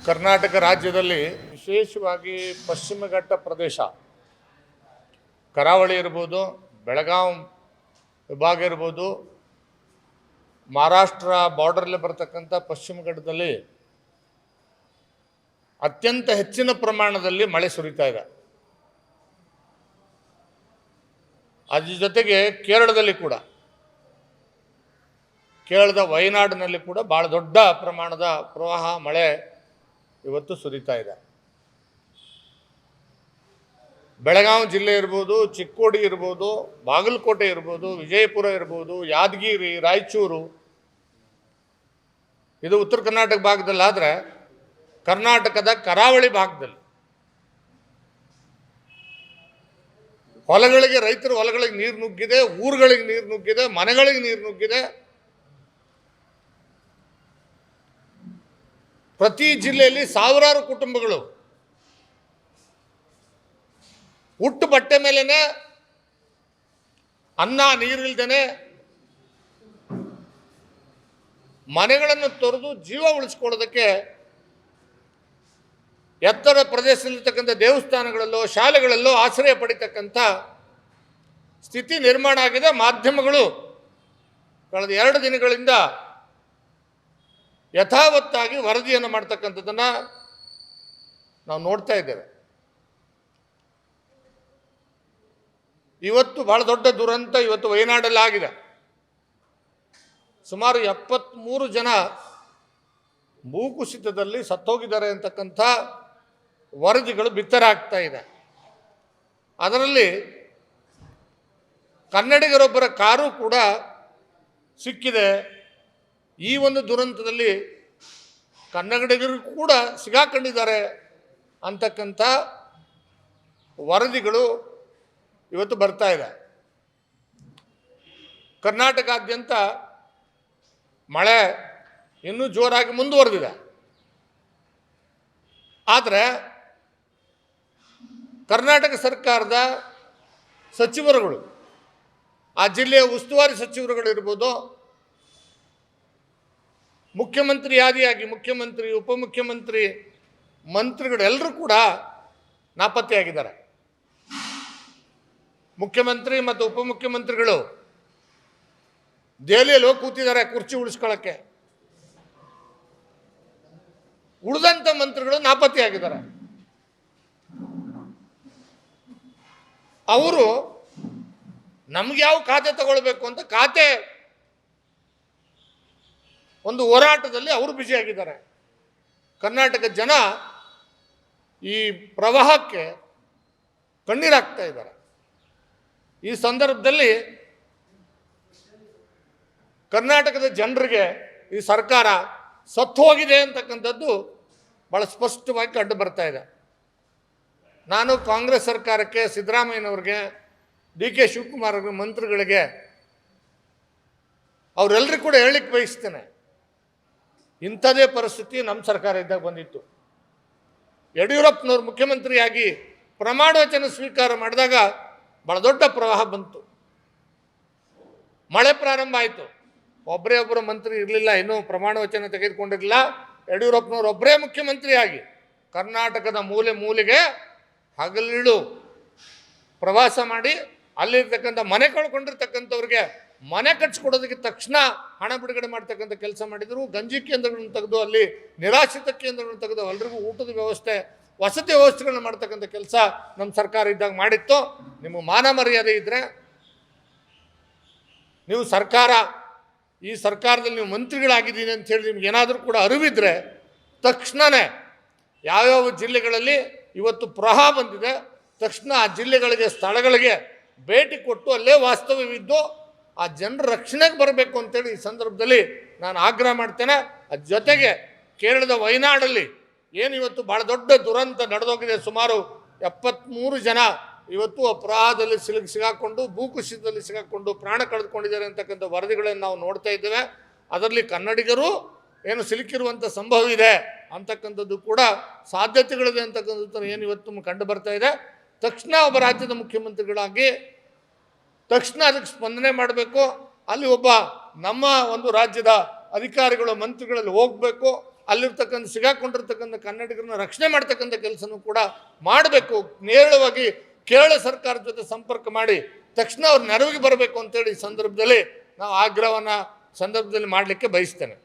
ಕರ್ನಾಟಕ ರಾಜ್ಯದಲ್ಲಿ ವಿಶೇಷವಾಗಿ ಪಶ್ಚಿಮ ಘಟ್ಟ ಪ್ರದೇಶ, ಕರಾವಳಿ ಇರ್ಬೋದು, ಬೆಳಗಾಂ ವಿಭಾಗ ಇರ್ಬೋದು, ಮಹಾರಾಷ್ಟ್ರ ಬಾರ್ಡರಲ್ಲಿ ಬರ್ತಕ್ಕಂಥ ಪಶ್ಚಿಮ ಘಟ್ಟದಲ್ಲಿ ಅತ್ಯಂತ ಹೆಚ್ಚಿನ ಪ್ರಮಾಣದಲ್ಲಿ ಮಳೆ ಸುರಿತಾ ಇದೆ. ಅದ್ರ ಜೊತೆಗೆ ಕೇರಳದಲ್ಲಿ ಕೂಡ, ಕೇರಳದ ವಯನಾಡಿನಲ್ಲಿ ಕೂಡ ಭಾಳ ದೊಡ್ಡ ಪ್ರಮಾಣದ ಪ್ರವಾಹ ಮಳೆ ಇವತ್ತು ಸುರಿತಾ ಇದೆ. ಬೆಳಗಾವಿ ಜಿಲ್ಲೆ ಇರ್ಬೋದು, ಚಿಕ್ಕೋಡಿ ಇರ್ಬೋದು, ಬಾಗಲಕೋಟೆ ಇರ್ಬೋದು, ವಿಜಯಪುರ ಇರ್ಬೋದು, ಯಾದಗಿರಿ, ರಾಯಚೂರು, ಇದು ಉತ್ತರ ಕರ್ನಾಟಕ ಭಾಗದಲ್ಲಾದರೆ ಕರ್ನಾಟಕದ ಕರಾವಳಿ ಭಾಗದಲ್ಲಿ ಹೊಲಗಳಿಗೆ, ರೈತರ ಹೊಲಗಳಿಗೆ ನೀರು ನುಗ್ಗಿದೆ, ಊರುಗಳಿಗೆ ನೀರು ನುಗ್ಗಿದೆ, ಮನೆಗಳಿಗೆ ನೀರು ನುಗ್ಗಿದೆ. ಪ್ರತಿ ಜಿಲ್ಲೆಯಲ್ಲಿ ಸಾವಿರಾರು ಕುಟುಂಬಗಳು ಹುಟ್ಟು ಬಟ್ಟೆ ಮೇಲೇನೆ ಅನ್ನ ನೀರಿಲ್ದೇನೆ ಮನೆಗಳನ್ನು ತೊರೆದು ಜೀವ ಉಳಿಸ್ಕೊಳ್ಳೋದಕ್ಕೆ ಎತ್ತರ ಪ್ರದೇಶದಲ್ಲಿರ್ತಕ್ಕಂಥ ದೇವಸ್ಥಾನಗಳಲ್ಲೋ ಶಾಲೆಗಳಲ್ಲೋ ಆಶ್ರಯ ಪಡಿತಕ್ಕಂಥ ಸ್ಥಿತಿ ನಿರ್ಮಾಣ ಆಗಿದೆ. ಮಾಧ್ಯಮಗಳು ಕಳೆದ 2 ದಿನಗಳಿಂದ ಯಥಾವತ್ತಾಗಿ ವರದಿಯನ್ನು ಮಾಡ್ತಕ್ಕಂಥದ್ದನ್ನು ನಾವು ನೋಡ್ತಾ ಇದ್ದೇವೆ. ಇವತ್ತು ಭಾಳ ದೊಡ್ಡ ದುರಂತ ಇವತ್ತು ವಯನಾಡಲ್ಲಿ ಆಗಿದೆ. ಸುಮಾರು 73 ಜನ ಭೂಕುಸಿತದಲ್ಲಿ ಸತ್ತೋಗಿದ್ದಾರೆ ಅಂತಕ್ಕಂಥ ವರದಿಗಳು ಬಿತ್ತರಾಗ್ತಾ ಇದೆ. ಅದರಲ್ಲಿ ಕನ್ನಡಿಗರೊಬ್ಬರ ಕಾರು ಕೂಡ ಸಿಕ್ಕಿದೆ. ಈ ಒಂದು ದುರಂತದಲ್ಲಿ ಕನ್ನಡಿಗರು ಕೂಡ ಸಿಗಾಕೊಂಡಿದ್ದಾರೆ ಅಂತಕ್ಕಂಥ ವರದಿಗಳು ಇವತ್ತು ಬರ್ತಾ ಇದೆ. ಕರ್ನಾಟಕಾದ್ಯಂತ ಮಳೆ ಇನ್ನೂ ಜೋರಾಗಿ ಮುಂದುವರೆದಿದೆ. ಆದರೆ ಕರ್ನಾಟಕ ಸರ್ಕಾರದ ಸಚಿವರುಗಳು, ಆ ಜಿಲ್ಲೆಯ ಉಸ್ತುವಾರಿ ಸಚಿವರುಗಳಿರ್ಬೋದು, ಮುಖ್ಯಮಂತ್ರಿ ಆದಿಯಾಗಿ ಮುಖ್ಯಮಂತ್ರಿ, ಉಪಮುಖ್ಯಮಂತ್ರಿ, ಮಂತ್ರಿಗಳೆಲ್ಲರೂ ಕೂಡ ನಾಪತ್ತೆಯಾಗಿದ್ದಾರೆ. ಮುಖ್ಯಮಂತ್ರಿ ಮತ್ತು ಉಪಮುಖ್ಯಮಂತ್ರಿಗಳು ದೆಹಲಿಯಲ್ಲಿ ಹೋಗಿ ಕೂತಿದ್ದಾರೆ ಕುರ್ಚಿ ಉಳಿಸ್ಕೊಳ್ಳೋಕ್ಕೆ. ಉಳಿದಂಥ ಮಂತ್ರಿಗಳು ನಾಪತ್ತೆಯಾಗಿದ್ದಾರೆ. ಅವರು ನಮ್ಗೆ ಯಾವ ಖಾತೆ ತಗೊಳ್ಬೇಕು ಅಂತ ಖಾತೆ ಒಂದು ಹೋರಾಟದಲ್ಲಿ ಅವರು ಬ್ಯುಸಿಯಾಗಿದ್ದಾರೆ. ಕರ್ನಾಟಕ ಜನ ಈ ಪ್ರವಾಹಕ್ಕೆ ಕಣ್ಣೀರಾಗ್ತಾ ಇದ್ದಾರೆ. ಈ ಸಂದರ್ಭದಲ್ಲಿ ಕರ್ನಾಟಕದ ಜನರಿಗೆ ಈ ಸರ್ಕಾರ ಸತ್ತು ಹೋಗಿದೆ ಅಂತಕ್ಕಂಥದ್ದು ಭಾಳ ಸ್ಪಷ್ಟವಾಗಿ ಕಂಡು ಬರ್ತಾ ಇದೆ. ನಾನು ಕಾಂಗ್ರೆಸ್ ಸರ್ಕಾರಕ್ಕೆ, ಸಿದ್ದರಾಮಯ್ಯನವ್ರಿಗೆ, ಡಿ ಕೆ ಶಿವಕುಮಾರ್ ಅವ್ರಿಗೆ, ಮಂತ್ರಿಗಳಿಗೆ, ಅವರೆಲ್ಲರಿಗೂ ಕೂಡ ಹೇಳಲಿಕ್ಕೆ ಬಯಸ್ತೇನೆ, ಇಂಥದೇ ಪರಿಸ್ಥಿತಿ ನಮ್ಮ ಸರ್ಕಾರ ಇದ್ದಾಗ ಬಂದಿತ್ತು. ಯಡಿಯೂರಪ್ಪನವ್ರು ಮುಖ್ಯಮಂತ್ರಿಯಾಗಿ ಪ್ರಮಾಣ ವಚನ ಸ್ವೀಕಾರ ಮಾಡಿದಾಗ ಭಾಳ ದೊಡ್ಡ ಪ್ರವಾಹ ಬಂತು. ಮಳೆ ಪ್ರಾರಂಭ ಆಯಿತು. ಒಬ್ಬರೇ ಮಂತ್ರಿ ಇರಲಿಲ್ಲ, ಇನ್ನೂ ಪ್ರಮಾಣ ವಚನ ತೆಗೆದುಕೊಂಡಿರಲಿಲ್ಲ. ಯಡಿಯೂರಪ್ಪನವ್ರು ಒಬ್ಬರೇ ಮುಖ್ಯಮಂತ್ರಿಯಾಗಿ ಕರ್ನಾಟಕದ ಮೂಲೆ ಮೂಲೆಗೆ ಹಗಲಿರುಳು ಪ್ರವಾಸ ಮಾಡಿ ಅಲ್ಲಿರ್ತಕ್ಕಂಥ ಮನೆ ಕಳ್ಕೊಂಡಿರ್ತಕ್ಕಂಥವ್ರಿಗೆ ಮನೆ ಕಟ್ಸ್ಕೊಡೋದಕ್ಕೆ ತಕ್ಷಣ ಹಣ ಬಿಡುಗಡೆ ಮಾಡ್ತಕ್ಕಂಥ ಕೆಲಸ ಮಾಡಿದರು. ಗಂಜಿ ಕೇಂದ್ರಗಳನ್ನು ತೆಗೆದು, ಅಲ್ಲಿ ನಿರಾಶ್ರಿತ ಕೇಂದ್ರಗಳನ್ನು ತೆಗೆದು ಎಲ್ಲರಿಗೂ ಊಟದ ವ್ಯವಸ್ಥೆ, ವಸತಿ ವ್ಯವಸ್ಥೆಗಳನ್ನ ಮಾಡ್ತಕ್ಕಂಥ ಕೆಲಸ ನಮ್ಮ ಸರ್ಕಾರ ಇದ್ದಾಗ ಮಾಡಿತ್ತು. ನಿಮಗೆ ಮಾನ ಮರ್ಯಾದೆ ಇದ್ದರೆ, ನೀವು ಸರ್ಕಾರ, ಈ ಸರ್ಕಾರದಲ್ಲಿ ನೀವು ಮಂತ್ರಿಗಳಾಗಿದ್ದೀನಿ ಅಂಥೇಳಿ ನಿಮ್ಗೆ ಏನಾದರೂ ಕೂಡ ಅರಿವಿದ್ರೆ ತಕ್ಷಣವೇ ಯಾವ್ಯಾವ ಜಿಲ್ಲೆಗಳಲ್ಲಿ ಇವತ್ತು ಪ್ರವಾಹ ಬಂದಿದೆ ತಕ್ಷಣ ಆ ಜಿಲ್ಲೆಗಳಿಗೆ, ಸ್ಥಳಗಳಿಗೆ ಭೇಟಿ ಕೊಟ್ಟು ಅಲ್ಲೇ ವಾಸ್ತವ್ಯವಿದ್ದು ಆ ಜನರ ರಕ್ಷಣೆಗೆ ಬರಬೇಕು ಅಂತೇಳಿ ಈ ಸಂದರ್ಭದಲ್ಲಿ ನಾನು ಆಗ್ರಹ ಮಾಡ್ತೇನೆ. ಅದ್ರ ಜೊತೆಗೆ ಕೇರಳದ ವಯನಾಡಲ್ಲಿ ಏನು ಇವತ್ತು ಭಾಳ ದೊಡ್ಡ ದುರಂತ ನಡೆದೋಗಿದೆ. ಸುಮಾರು 73 ಜನ ಇವತ್ತು ಪ್ರವಾಹದಲ್ಲಿ ಸಿಗಾಕೊಂಡು, ಭೂಕುಸಿತದಲ್ಲಿ ಸಿಗಾಕೊಂಡು ಪ್ರಾಣ ಕಳೆದುಕೊಂಡಿದ್ದಾರೆ ಅಂತಕ್ಕಂಥ ವರದಿಗಳನ್ನು ನಾವು ನೋಡ್ತಾ ಇದ್ದೇವೆ. ಅದರಲ್ಲಿ ಕನ್ನಡಿಗರು ಏನು ಸಿಲುಕಿರುವಂಥ ಸಂಭವ ಇದೆ ಅಂತಕ್ಕಂಥದ್ದು ಕೂಡ ಸಾಧ್ಯತೆಗಳಿದೆ ಅಂತಕ್ಕಂಥದ್ದು ಏನು ಇವತ್ತು ಕಂಡು ಬರ್ತಾ ಇದೆ. ತಕ್ಷಣ ಒಬ್ಬ ರಾಜ್ಯದ ಮುಖ್ಯಮಂತ್ರಿಗಳಾಗಿ ತಕ್ಷಣ ಅದಕ್ಕೆ ಸ್ಪಂದನೆ ಮಾಡಬೇಕು. ಅಲ್ಲಿ ಒಬ್ಬ ನಮ್ಮ ಒಂದು ರಾಜ್ಯದ ಅಧಿಕಾರಿಗಳು, ಮಂತ್ರಿಗಳಲ್ಲಿ ಹೋಗಬೇಕು. ಅಲ್ಲಿರ್ತಕ್ಕಂಥ ಸಿಗಾಕೊಂಡಿರ್ತಕ್ಕಂಥ ಕನ್ನಡಿಗರನ್ನ ರಕ್ಷಣೆ ಮಾಡ್ತಕ್ಕಂಥ ಕೆಲಸನೂ ಕೂಡ ಮಾಡಬೇಕು. ನೇರವಾಗಿ ಕೇರಳ ಸರ್ಕಾರದ ಜೊತೆ ಸಂಪರ್ಕ ಮಾಡಿ ತಕ್ಷಣ ಅವ್ರ ನೆರವಿಗೆ ಬರಬೇಕು ಅಂತೇಳಿ ಈ ಸಂದರ್ಭದಲ್ಲಿ ನಾವು ಆಗ್ರಹವನ್ನು ಮಾಡಲಿಕ್ಕೆ ಬಯಸ್ತೇನೆ.